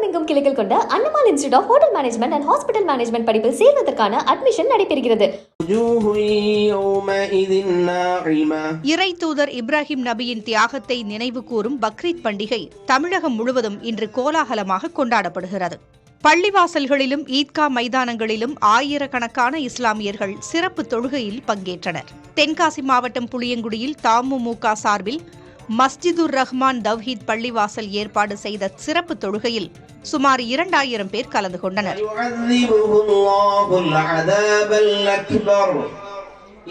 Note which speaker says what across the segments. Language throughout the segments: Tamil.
Speaker 1: தமிழகமெங்கும் கிளைகள் கொண்ட Annamal institute of hotel management and hospital management படிப்பில் சேர்வதற்கான அட்மிஷன் நடைபெறுகிறது.
Speaker 2: இறை தூதர் இப்ராஹிம் நபியின் தியாகத்தை நினைவு கூறும் பக்ரீத் பண்டிகை தமிழகம் முழுவதும் இன்று கோலாகலமாக கொண்டாடப்படுகிறது. பள்ளிவாசல்களிலும் ஈத்கா மைதானங்களிலும் ஆயிரக்கணக்கான இஸ்லாமியர்கள் சிறப்பு தொழுகையில் பங்கேற்றனர். தென்காசி மாவட்டம் புளியங்குடியில் தமுமுக சார்பில் மஸ்ஜிதுர் ரஹ்மான் தவ்ஹீத் பள்ளிவாசல் ஏற்பாடு செய்த சிறப்பு தொழுகையில் சுமார் 2000 பேர் கலந்து கொண்டனர்.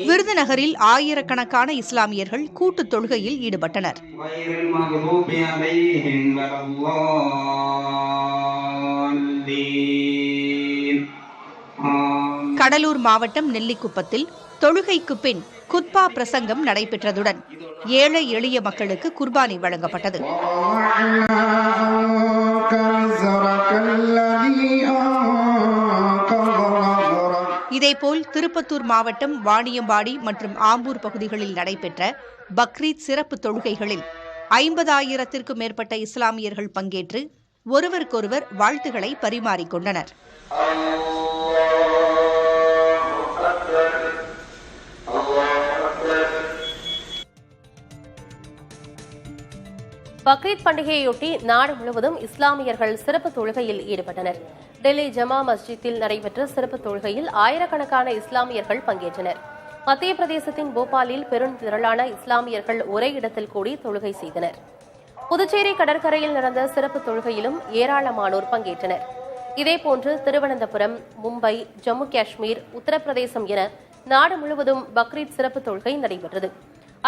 Speaker 2: விருதுநகரில் ஆயிரக்கணக்கான இஸ்லாமியர்கள் கூட்டு தொழுகையில் ஈடுபட்டனர். கடலூர் மாவட்டம் நெல்லிக்குப்பத்தில் தொழுகைக்கு பின் குத்பா பிரசங்கம் நடைபெற்றதுடன் ஏழை எளிய மக்களுக்கு குர்பானி வழங்கப்பட்டது. இதேபோல் திருப்பத்தூர் மாவட்டம் வாணியம்பாடி மற்றும் ஆம்பூர் பகுதிகளில் நடைபெற்ற பக்ரீத் சிறப்பு தொழுகைகளில் 50,000த்திற்கும் மேற்பட்ட இஸ்லாமியர்கள் பங்கேற்று ஒருவருக்கொருவர் வாழ்த்துக்களை பரிமாறிக்கொண்டனர்.
Speaker 3: பக்ரீத் பண்டிகையையொட்டி நாடு முழுவதும் இஸ்லாமியர்கள் சிறப்பு தொழுகையில் ஈடுபட்டனர். டெல்லி ஜமா மஸ்ஜித்தில் நடைபெற்ற சிறப்பு தொழுகையில் ஆயிரக்கணக்கான இஸ்லாமியர்கள் பங்கேற்றனர். மத்திய பிரதேசத்தின் போபாலில் பெருந்திரளான இஸ்லாமியர்கள் ஒரே இடத்தில் கூடி தொழுகை செய்தனர். புதுச்சேரி கடற்கரையில் நடந்த சிறப்பு தொழுகையிலும் ஏராளமானோர் பங்கேற்றனர். இதேபோன்று திருவனந்தபுரம், மும்பை, ஜம்மு காஷ்மீர், உத்தரப்பிரதேசம் என நாடு முழுவதும் பக்ரீத் சிறப்பு தொழுகை நடைபெற்றது.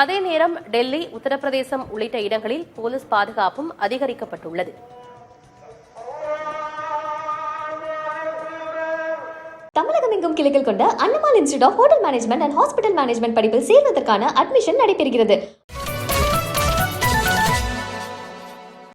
Speaker 3: அதே நேரம் டெல்லி, உத்தரப்பிரதேசம் உள்ளிட்ட இடங்களில் போலீஸ் பாதுகாப்பும் அதிகரிக்கப்பட்டுள்ளது.
Speaker 1: தமிழகமெங்கும் கிளைகள் கொண்ட Annamal institute of hotel management and hospital management படிப்பில் சேர்வதற்கான அட்மிஷன் நடைபெறுகிறது.